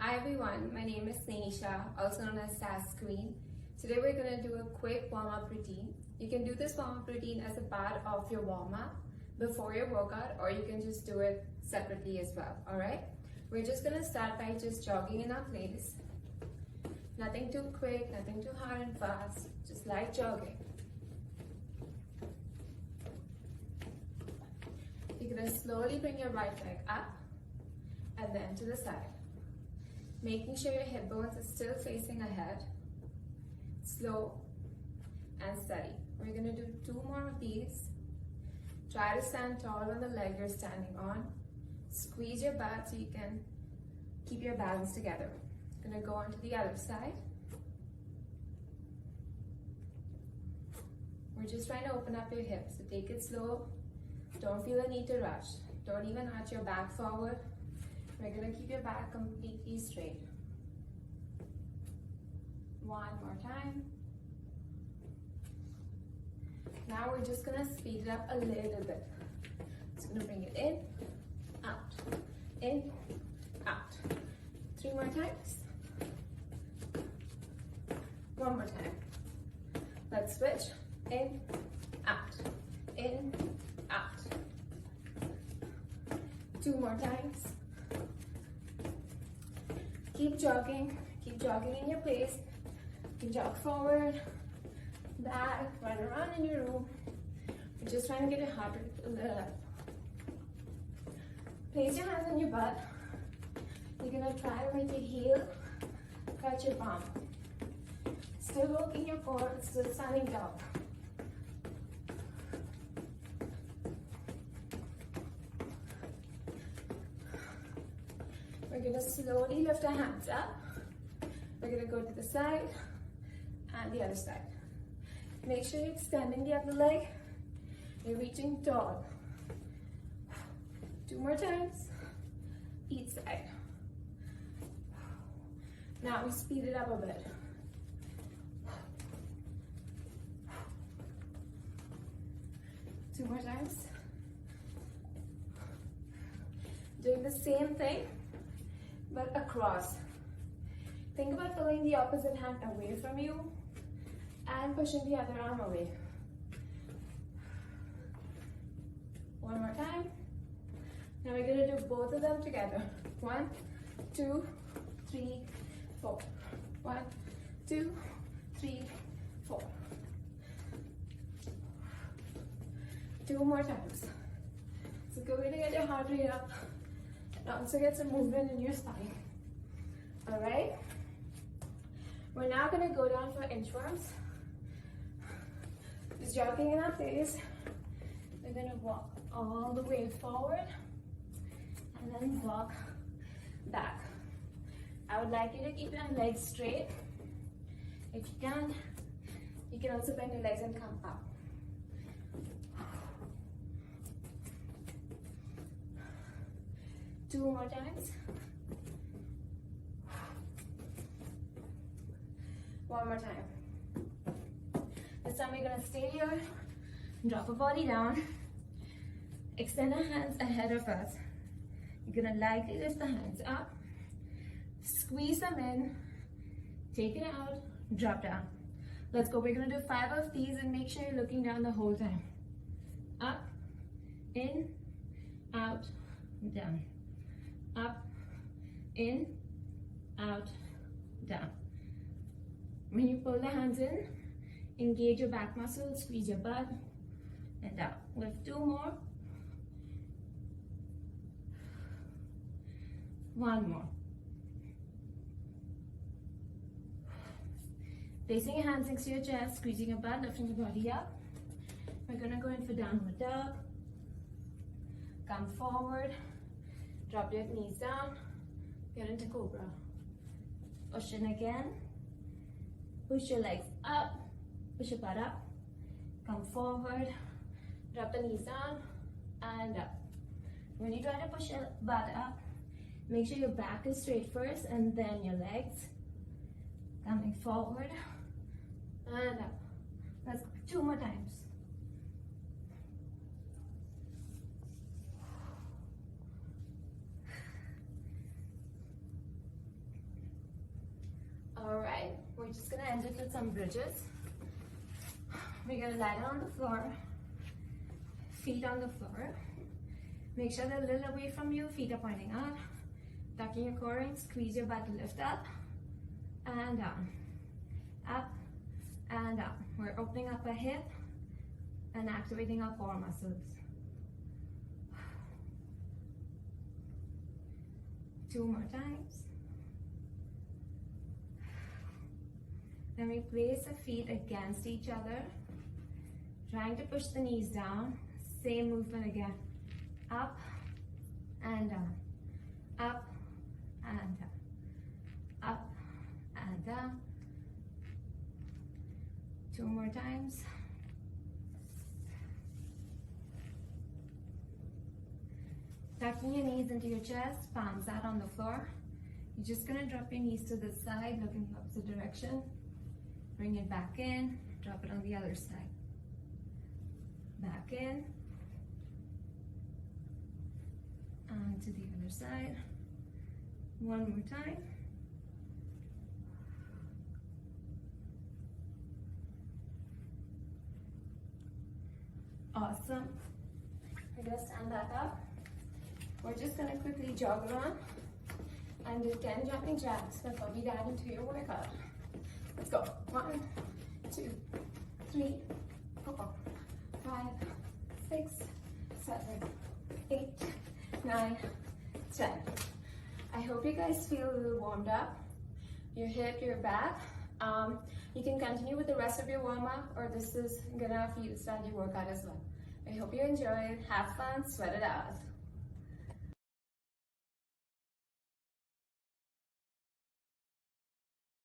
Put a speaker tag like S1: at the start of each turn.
S1: Hi everyone, my name is Snehi, also known as SAS Queen. Today we're going to do a quick warm-up routine. You can do this warm-up routine as a part of your warm-up before your workout, or you can just do it separately as well, alright? We're just going to start by just jogging in our place. Nothing too quick, nothing too hard and fast, just light jogging. You're going to slowly bring your right leg up and then to the side. Making sure your hip bones are still facing ahead. Slow and steady. We're going to do 2 more of these. Try to stand tall on the leg you're standing on. Squeeze your butt so you can keep your balance together. Going to go on to the other side. We're just trying to open up your hips, so take it slow. Don't feel the need to rush. Don't even arch your back forward. We're going to keep your back completely straight. 1 more time. Now we're just going to speed it up a little bit. Just going to bring it in, out. 3 more times. 1 more time. Let's switch. In, out. 2 more times. Keep jogging in your place. You can jog forward, back, run around in your room. You're just trying to get your heart rate a little up. Place your hands on your butt. You're gonna try to make your heel touch your palm. Still working your core, still standing tall. We're going to slowly lift our hands up. We're going to go to the side and the other side. Make sure you're extending the other leg. You're reaching tall. 2 more times, each side. Now we speed it up a bit. Two more times. Doing the same thing, but across. Think about pulling the opposite hand away from you and pushing the other arm away. 1 more time. Now we're going to do both of them together. 1, 2, 3, 4. 1, 2, 3, 4. 2 more times. It's a good way to get your heart rate up and also get some movement in your spine. Alright? We're now going to go down for inchworms. Just jogging in our place. We're going to walk all the way forward and then walk back. I would like you to keep your legs straight. If you can also bend your legs and come up. Two more times. 1 more time. This time we're going to stay here, drop our body down, extend our hands ahead of us. You're going to lightly lift the hands up, squeeze them in, take it out, drop down. Let's go. We're going to do 5 of these and make sure you're looking down the whole time. Up, in, out, down. Up, in, out, down. When you pull the hands in, engage your back muscles, squeeze your butt, and out. Lift 2 more. 1 more. Placing your hands next to your chest, squeezing your butt, lifting your body up. We're going to go in for downward dog. Come forward. Drop your knees down. Get into cobra. Push in again. Push your legs up. Push your butt up. Come forward. Drop the knees down and up. When you try to push your butt up, make sure your back is straight first and then your legs. Coming forward and up. Let's go 2 more times. we're just gonna end it with some bridges. We're gonna lie down on the floor, feet on the floor. Make sure they're a little away from you, feet are pointing out. Tucking your core in, squeeze your butt to lift up and down. Up and down. We're opening up our hip and activating our core muscles. 2 more times. Then we place the feet against each other, trying to push the knees down. Same movement again. Up and down. Up and down. Up and down. 2 more times. Tucking your knees into your chest, palms out on the floor. You're just gonna drop your knees to the side, looking the opposite direction. Bring it back in, drop it on the other side. Back in. And to the other side. 1 more time. Awesome. We're gonna stand back up. We're just gonna quickly jog around and do 10 jumping jacks before we dive into your workout. Let's go. 1, 2, 3, 4, 5, 6, 7, 8, 9, 10. I hope you guys feel a little warmed up. Your hip, your back. You can continue with the rest of your warm-up, or this is good enough for you to start your workout as well. I hope you enjoy it. Have fun, sweat it out.